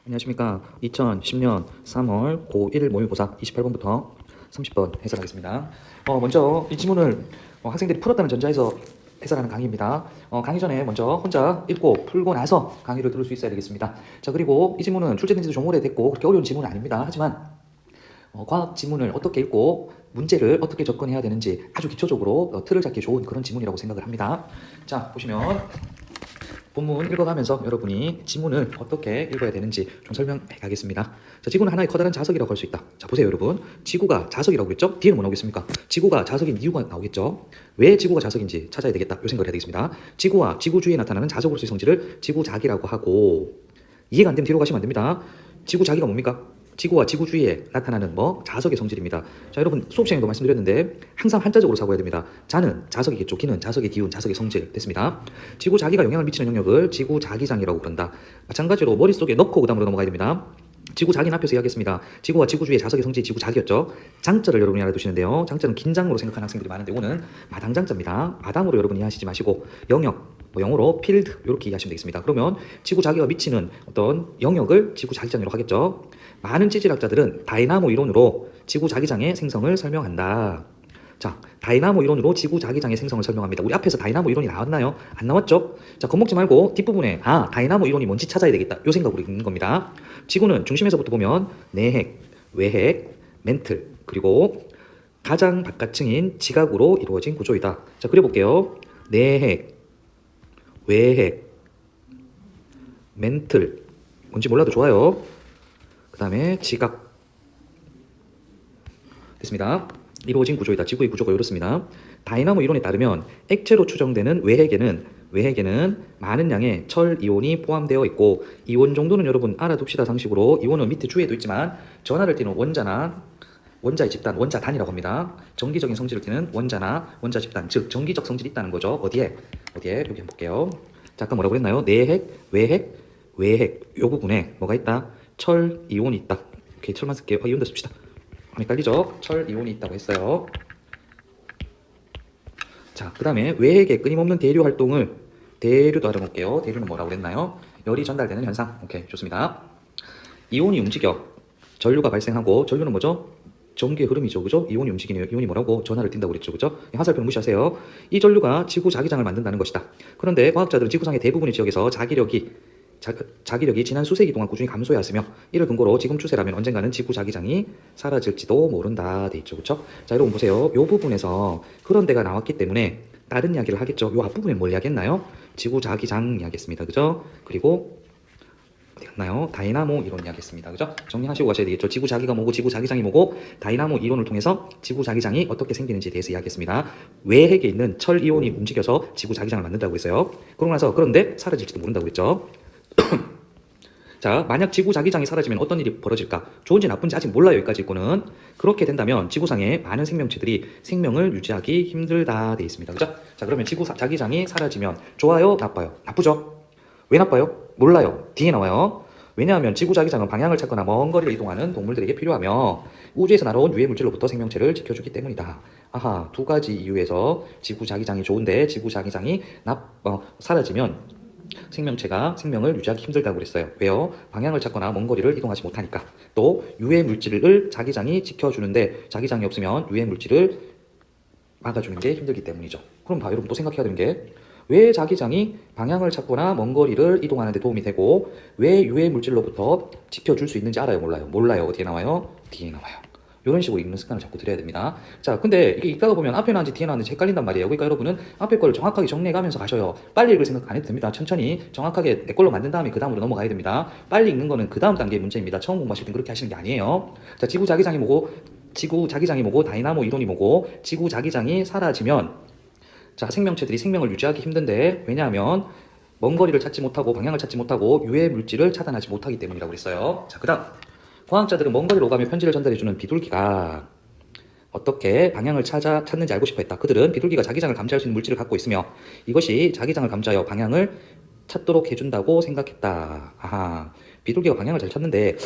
안녕하십니까. 2010년 3월 고1 모의고사 28번부터 30번 해설하겠습니다. 먼저 이 지문을 학생들이 풀었다는 전자에서 해설하는 강의입니다. 강의 전에 먼저 혼자 읽고 풀고 나서 강의를 들을 수 있어야 되겠습니다. 자, 그리고 이 지문은 출제된 지도 좀 오래됐고 그렇게 어려운 지문은 아닙니다. 하지만 과학 지문을 어떻게 읽고 문제를 어떻게 접근해야 되는지 아주 기초적으로 틀을 잡기 좋은 그런 지문이라고 생각을 합니다. 자, 보시면 본문 읽어가면서 여러분이 지문을 어떻게 읽어야 되는지 좀 설명해 가겠습니다. 자, 지구는 하나의 커다란 자석이라고 할 수 있다. 자, 보세요 여러분. 지구가 자석이라고 했죠? 뒤에는 뭐 나오겠습니까? 지구가 자석인 이유가 나오겠죠? 왜 지구가 자석인지 찾아야 되겠다. 요 생각을 해야 되겠습니다. 지구와 지구 주위에 나타나는 자석으로서의 성질을 지구자기라고 하고, 이해가 안 되면 뒤로 가시면 안 됩니다. 지구자기가 뭡니까? 지구와 지구 주위에 나타나는 자석의 성질입니다. 자, 여러분 수업 시간에도 말씀드렸는데 항상 한자적으로 사고해야 됩니다. 자는 자석이겠죠. 기는 자석의 기운, 자석의 성질 됐습니다. 지구 자기가 영향을 미치는 영역을 지구 자기장이라고 부른다. 마찬가지로 머릿속에 넣고 그 다음으로 넘어가야 됩니다. 지구 자기는 앞에서 이야기했습니다. 지구와 지구 주위의 자석의 성질이 지구 자기였죠. 장자를 여러분이 알아두시는데요. 장자는 긴장으로 생각하는 학생들이 많은데 이거는 마당장자입니다. 마당으로 여러분이 이해하시지 마시고 영역, 영어로 필드 이렇게 이해하시면 되겠습니다. 그러면 지구 자기가 미치는 어떤 영역을 지구 자기장이라고 하겠죠. 많은 지질학자들은 다이나모 이론으로 지구 자기장의 생성을 설명한다. 자, 다이나모 이론으로 지구 자기장의 생성을 설명합니다. 우리 앞에서 다이나모 이론이 나왔나요? 안 나왔죠? 자, 겁먹지 말고 뒷부분에 다이나모 이론이 뭔지 찾아야 되겠다. 요 생각으로 읽는 겁니다. 지구는 중심에서부터 보면 내핵, 외핵, 멘틀, 그리고 가장 바깥층인 지각으로 이루어진 구조이다. 자, 그려볼게요. 내핵, 외핵, 멘틀, 뭔지 몰라도 좋아요. 그 다음에 지각 됐습니다. 이루어진 구조이다. 지구의 구조가 이렇습니다. 다이나모 이론에 따르면 액체로 추정되는 외핵에는 많은 양의 철 이온이 포함되어 있고, 이온 정도는 여러분 알아둡시다. 상식으로 이온은 밑에 주위에도 있지만 전하를 띠는 원자의 집단, 원자단이라고 합니다. 전기적인 성질을 띠는 원자나 원자 집단, 즉 전기적 성질이 있다는 거죠. 어디에 여기 한번 볼게요. 자, 아까 뭐라고 했나요? 내핵, 외핵 요 부분에 뭐가 있다? 철 이온이 있다. 오케이, 철만 쓸게요. 이온도 씁시다. 헷갈리죠? 철 이온이 있다고 했어요. 자, 그 다음에 외핵의 끊임없는 대류 활동을, 대류도 알아볼게요. 대류는 뭐라고 그랬나요? 열이 전달되는 현상. 오케이, 좋습니다. 이온이 움직여 전류가 발생하고, 전류는 뭐죠? 전기의 흐름이죠. 그죠? 이온이 움직이네요. 이온이 뭐라고? 전하를 띈다고 그랬죠. 그죠? 화살표는 무시하세요. 이 전류가 지구 자기장을 만든다는 것이다. 그런데 과학자들은 지구상의 대부분의 지역에서 자기력이 지난 수세기 동안 꾸준히 감소해 왔으며, 이를 근거로 지금 추세라면 언젠가는 지구 자기장이 사라질지도 모른다 돼 있죠. 그렇죠? 자, 여러분 보세요. 이 부분에서 그런 데가 나왔기 때문에 다른 이야기를 하겠죠. 이 앞부분에 뭘 이야기했나요? 지구 자기장 이야기했습니다. 그죠? 그리고 어디 갔나요? 다이나모 이론 이야기했습니다. 그죠? 정리하시고 가셔야 되겠죠. 지구 자기가 뭐고 지구 자기장이 뭐고, 다이나모 이론을 통해서 지구 자기장이 어떻게 생기는지에 대해서 이야기했습니다. 외핵에 있는 철 이온이 움직여서 지구 자기장을 만든다고 했어요. 그러고 나서 그런데 사라질지도 모른다고 했죠. 자, 만약 지구 자기장이 사라지면 어떤 일이 벌어질까? 좋은지 나쁜지 아직 몰라요. 여기까지 있고는. 그렇게 된다면 지구상의 많은 생명체들이 생명을 유지하기 힘들다 돼 있습니다. 그죠? 자, 그러면 지구 자기장이 사라지면 좋아요? 나빠요? 나쁘죠? 왜 나빠요? 몰라요. 뒤에 나와요. 왜냐하면 지구 자기장은 방향을 찾거나 먼 거리를 이동하는 동물들에게 필요하며 우주에서 날아온 유해 물질로부터 생명체를 지켜주기 때문이다. 아하, 두 가지 이유에서 지구 자기장이 좋은데 지구 자기장이 사라지면 생명체가 생명을 유지하기 힘들다고 그랬어요. 왜요? 방향을 찾거나 먼 거리를 이동하지 못하니까. 또 유해 물질을 자기장이 지켜주는데 자기장이 없으면 유해 물질을 막아주는 게 힘들기 때문이죠. 그럼 여러분 또 생각해야 되는 게, 왜 자기장이 방향을 찾거나 먼 거리를 이동하는 데 도움이 되고 왜 유해 물질로부터 지켜줄 수 있는지 알아요? 몰라요? 몰라요. 어디에 나와요? 뒤에 나와요. 이런 식으로 읽는 습관을 자꾸 들여야 됩니다. 자, 근데 이게 읽다가 보면 앞에 나왔는지 뒤에 나왔는지 헷갈린단 말이에요. 그러니까 여러분은 앞에 걸 정확하게 정리해가면서 가셔요. 빨리 읽을 생각 안 해도 됩니다. 천천히 정확하게 내 걸로 만든 다음에 그 다음으로 넘어가야 됩니다. 빨리 읽는 거는 그 다음 단계의 문제입니다. 처음 공부하실 땐 그렇게 하시는 게 아니에요. 자, 지구 자기장이 뭐고, 다이나모 이론이 뭐고, 지구 자기장이 사라지면 자, 생명체들이 생명을 유지하기 힘든데, 왜냐하면 먼 거리를 찾지 못하고 방향을 찾지 못하고 유해 물질을 차단하지 못하기 때문이라고 그랬어요. 자, 그 다음 과학자들은 먼 거리로 오가며 편지를 전달해주는 비둘기가 어떻게 방향을 찾는지 알고 싶어 했다. 그들은 비둘기가 자기장을 감지할 수 있는 물질을 갖고 있으며 이것이 자기장을 감지하여 방향을 찾도록 해준다고 생각했다. 아하, 비둘기가 방향을 잘 찾는데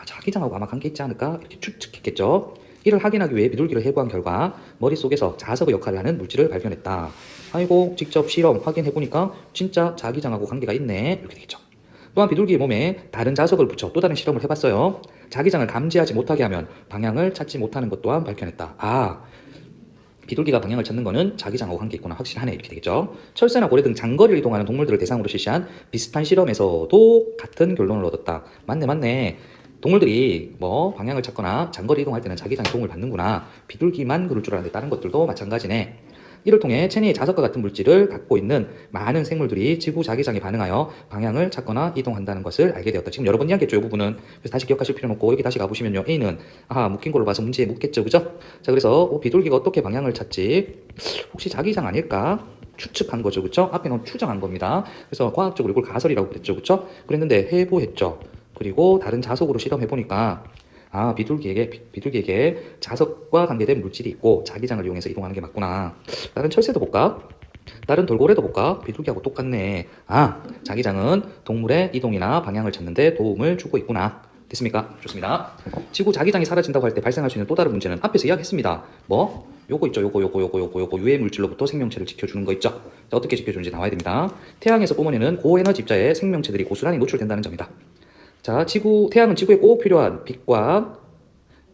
자기장하고 아마 관계 있지 않을까? 이렇게 추측했겠죠. 이를 확인하기 위해 비둘기를 해부한 결과 머릿속에서 자석의 역할을 하는 물질을 발견했다. 아이고, 직접 실험 확인해보니까 진짜 자기장하고 관계가 있네. 이렇게 되겠죠. 또한 비둘기의 몸에 다른 자석을 붙여 또 다른 실험을 해봤어요. 자기장을 감지하지 못하게 하면 방향을 찾지 못하는 것 또한 밝혀냈다. 비둘기가 방향을 찾는 거는 자기장하고 관계 있구나, 확실하네, 이렇게 되겠죠. 철새나 고래 등 장거리를 이동하는 동물들을 대상으로 실시한 비슷한 실험에서도 같은 결론을 얻었다. 맞네. 동물들이 뭐 방향을 찾거나 장거리 이동할 때는 자기장의 도움을 받는구나. 비둘기만 그럴 줄 알았는데 다른 것들도 마찬가지네. 이를 통해 체내의 자석과 같은 물질을 갖고 있는 많은 생물들이 지구 자기장에 반응하여 방향을 찾거나 이동한다는 것을 알게 되었다. 지금 여러 번 이야기했죠, 이 부분은. 그래서 다시 기억하실 필요는 없고, 여기 다시 가보시면요, A는 묶인 걸로 봐서 문제에 묻겠죠, 그죠? 자, 그래서 비둘기가 어떻게 방향을 찾지? 혹시 자기장 아닐까? 추측한 거죠, 그쵸? 앞에는 추정한 겁니다. 그래서 과학적으로 이걸 가설이라고 그랬죠, 그쵸? 그랬는데 해부했죠. 그리고 다른 자석으로 실험해보니까 비둘기에게 자석과 관계된 물질이 있고 자기장을 이용해서 이동하는 게 맞구나. 다른 철새도 볼까? 다른 돌고래도 볼까? 비둘기하고 똑같네. 자기장은 동물의 이동이나 방향을 찾는 데 도움을 주고 있구나. 됐습니까? 좋습니다. 지구 자기장이 사라진다고 할 때 발생할 수 있는 또 다른 문제는 앞에서 이야기했습니다. 요거 있죠. 요거 유해 물질로부터 생명체를 지켜주는 거 있죠. 자, 어떻게 지켜주는지 나와야 됩니다. 태양에서 뿜어내는 고에너지 입자에 생명체들이 고스란히 노출된다는 점이다. 자, 태양은 지구에 꼭 필요한 빛과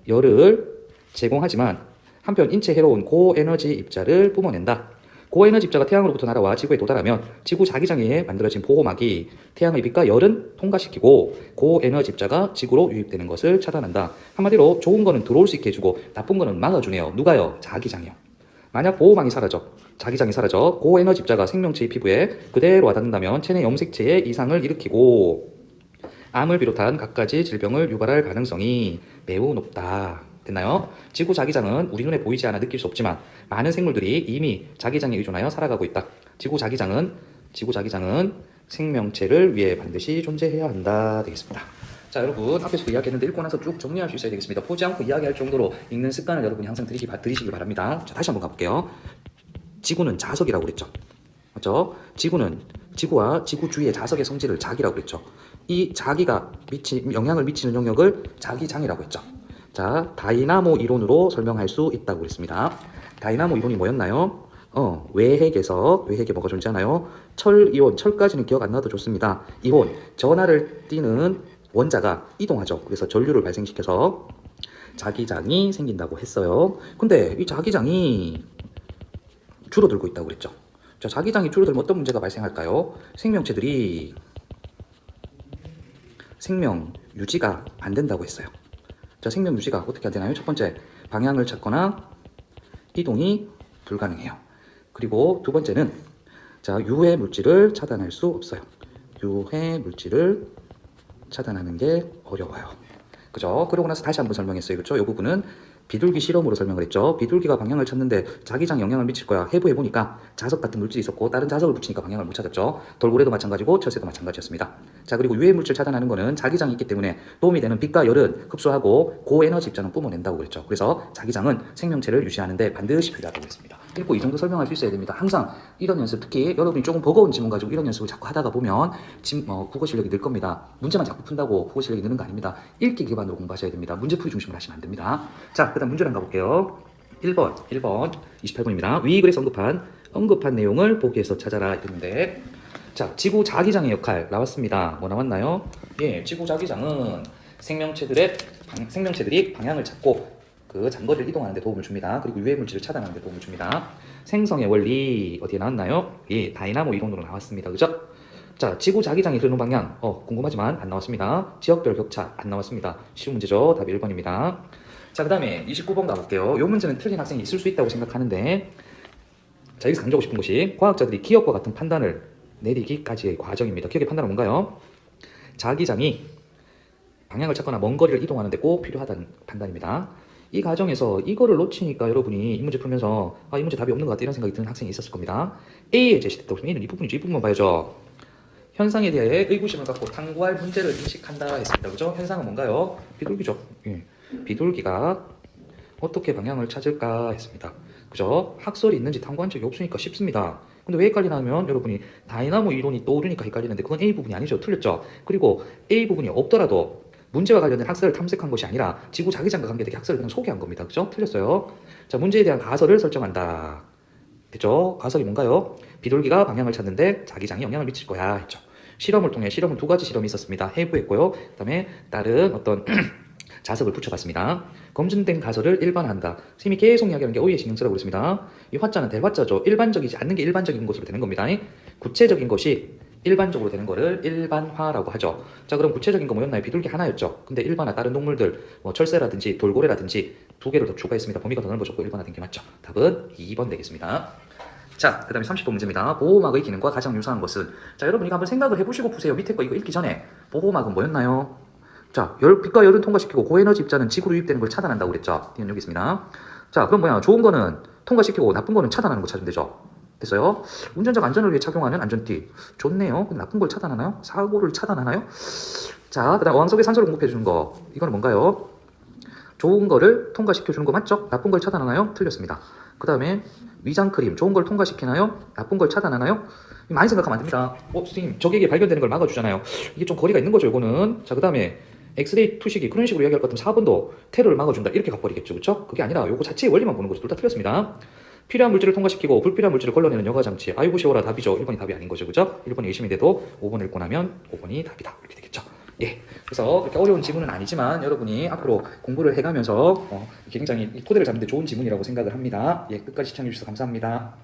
열을 제공하지만 한편 인체 해로운 고에너지 입자를 뿜어낸다. 고에너지 입자가 태양으로부터 날아와 지구에 도달하면 지구 자기장에 만들어진 보호막이 태양의 빛과 열은 통과시키고 고에너지 입자가 지구로 유입되는 것을 차단한다. 한마디로 좋은 거는 들어올 수 있게 해주고 나쁜 거는 막아주네요. 누가요? 자기장이요. 만약 보호막이 사라져, 자기장이 사라져 고에너지 입자가 생명체의 피부에 그대로 와닿는다면 체내 염색체에 이상을 일으키고 암을 비롯한 갖가지 질병을 유발할 가능성이 매우 높다. 됐나요? 지구 자기장은 우리 눈에 보이지 않아 느낄 수 없지만 많은 생물들이 이미 자기장에 의존하여 살아가고 있다. 지구 자기장은 생명체를 위해 반드시 존재해야 한다. 되겠습니다. 자, 여러분 앞에서도 이야기했는데 읽고 나서 쭉 정리할 수 있어야 되겠습니다. 보지 않고 이야기할 정도로 읽는 습관을 여러분이 항상 들이시기 바랍니다. 자, 다시 한번 가볼게요. 지구는 자석이라고 그랬죠. 맞죠? 지구와 지구 주위의 자석의 성질을 자기라고 그랬죠. 이 자기가 영향을 미치는 영역을 자기장이라고 했죠. 자, 다이나모 이론으로 설명할 수 있다고 그랬습니다. 다이나모 이론이 뭐였나요? 외핵에 뭐가 존재하나요? 철이온, 철까지는 기억 안 나도 좋습니다. 이온, 전하를 띠는 원자가 이동하죠. 그래서 전류를 발생시켜서 자기장이 생긴다고 했어요. 근데 이 자기장이 줄어들고 있다고 그랬죠. 자, 자기장이 줄어들면 어떤 문제가 발생할까요? 생명체들이 생명 유지가 안 된다고 했어요. 자, 생명 유지가 어떻게 안 되나요? 첫 번째, 방향을 찾거나 이동이 불가능해요. 그리고 두 번째는 유해 물질을 차단할 수 없어요. 유해 물질을 차단하는 게 어려워요. 그죠? 그러고 나서 다시 한번 설명했어요. 그죠? 이 부분은 비둘기 실험으로 설명을 했죠. 비둘기가 방향을 찾는데 자기장에 영향을 미칠 거야. 해부해보니까 자석 같은 물질이 있었고 다른 자석을 붙이니까 방향을 못 찾았죠. 돌고래도 마찬가지고 철새도 마찬가지였습니다. 자, 그리고 유해 물질 차단하는 거는 자기장이 있기 때문에 도움이 되는 빛과 열은 흡수하고 고에너지 입자는 뿜어낸다고 그랬죠. 그래서 자기장은 생명체를 유지하는데 반드시 필요하다고 했습니다. 읽고 이 정도 설명할 수 있어야 됩니다. 항상 이런 연습, 특히 여러분이 조금 버거운 지문 가지고 이런 연습을 자꾸 하다가 보면 국어 실력이 늘 겁니다. 문제만 자꾸 푼다고 국어 실력이 느는 거 아닙니다. 읽기 기반으로 공부하셔야 됩니다. 문제풀이 중심으로 하시면 안 됩니다. 자, 그 다음 문제를 가볼게요. 1번 28번입니다. 위 글에서 언급한 내용을 보기에서 찾아라 했는데, 자, 지구 자기장의 역할 나왔습니다. 뭐 나왔나요? 예, 지구 자기장은 생명체들이 방향을 찾고 그 장거리를 이동하는 데 도움을 줍니다. 그리고 유해 물질을 차단하는 데 도움을 줍니다. 생성의 원리 어디에 나왔나요? 예, 다이나모 이론으로 나왔습니다. 그죠? 자, 지구 자기장이 흐르는 방향 궁금하지만 안 나왔습니다. 지역별 격차 안 나왔습니다. 쉬운 문제죠. 답이 1번입니다. 자, 그 다음에 29번 가볼게요. 이 문제는 틀린 학생이 있을 수 있다고 생각하는데, 자, 여기서 강조하고 싶은 것이 과학자들이 기억과 같은 판단을 내리기까지의 과정입니다. 기억의 판단은 뭔가요? 자기장이 방향을 찾거나 먼 거리를 이동하는 데 꼭 필요하다는 판단입니다. 이 과정에서 이거를 놓치니까 여러분이 이 문제 풀면서 이 문제 답이 없는 것 같다 이런 생각이 드는 학생이 있었을 겁니다. A에 제시됐다고 하면 A는 이 부분이죠. 이 부분만 봐야죠. 현상에 대해 의구심을 갖고 탐구할 문제를 인식한다 했습니다. 그죠? 현상은 뭔가요? 비둘기죠. 예. 비둘기가 어떻게 방향을 찾을까 했습니다. 그죠? 학설이 있는지 탐구한 적이 없으니까 쉽습니다. 근데 왜 헷갈리냐면 여러분이 다이나모 이론이 떠오르니까 헷갈리는데 그건 A 부분이 아니죠. 틀렸죠? 그리고 A 부분이 없더라도 문제와 관련된 학설을 탐색한 것이 아니라 지구 자기장과 관계되게 학설을 그냥 소개한 겁니다. 그죠? 틀렸어요. 자, 문제에 대한 가설을 설정한다. 됐죠? 가설이 뭔가요? 비둘기가 방향을 찾는데 자기장이 영향을 미칠 거야 했죠. 실험을 통해 실험은 두 가지 실험이 있었습니다. 해부했고요. 그다음에 다른 어떤 자석을 붙여봤습니다. 검증된 가설을 일반화한다. 선생님이 계속 이야기하는 게 오이에 신경 쓰라고 그랬습니다. 이 화자는 대화자죠. 일반적이지 않는 게 일반적인 것으로 되는 겁니다. 구체적인 것이 일반적으로 되는 거를 일반화라고 하죠. 자, 그럼 구체적인 거 뭐였나요? 비둘기 하나였죠. 근데 일반화 다른 동물들 뭐 철새라든지 돌고래라든지 두 개를 더 추가했습니다. 범위가 더 넓어졌고 일반화된 게 맞죠. 답은 2번 되겠습니다. 자, 그 다음에 30번 문제입니다. 보호막의 기능과 가장 유사한 것은? 자, 여러분 이거 한번 생각을 해보시고 푸세요. 밑에 거 이거 읽기 전에 보호막은 뭐였나요? 자, 빛과 열은 통과시키고 고에너지 입자는 지구로 유입되는 걸 차단한다고 그랬죠. 여기 있습니다. 자, 그럼 뭐야? 좋은 거는 통과시키고 나쁜 거는 차단하는 거 찾으면 되죠. 됐어요? 운전자가 안전을 위해 착용하는 안전띠. 좋네요. 근데 나쁜 걸 차단하나요? 사고를 차단하나요? 자, 그 다음 어항 속에 산소를 공급해 주는 거. 이거는 뭔가요? 좋은 거를 통과시켜 주는 거 맞죠? 나쁜 걸 차단하나요? 틀렸습니다. 그 다음에 위장크림. 좋은 걸 통과시키나요? 나쁜 걸 차단하나요? 많이 생각하면 안 됩니다. 선생님, 적에게 발견되는 걸 막아주잖아요. 이게 좀 거리가 있는 거죠, 이거는. 자, 그 다음에 엑스레이 투식이 그런 식으로 이야기할 것 같으면 4번도 테러를 막아준다. 이렇게 가버리겠죠. 그쵸? 그게 아니라 요거 자체의 원리만 보는 거죠. 둘 다 틀렸습니다. 필요한 물질을 통과시키고 불필요한 물질을 걸러내는 여과장치. 아이고 쉬워라 답이죠. 1번이 답이 아닌 거죠. 그죠? 1번이 의심이 돼도 5번 읽고 나면 5번이 답이다. 이렇게 되겠죠. 예. 그래서 그렇게 어려운 지문은 아니지만 여러분이 앞으로 공부를 해가면서 굉장히 토대를 잡는 데 좋은 지문이라고 생각을 합니다. 예. 끝까지 시청해주셔서 감사합니다.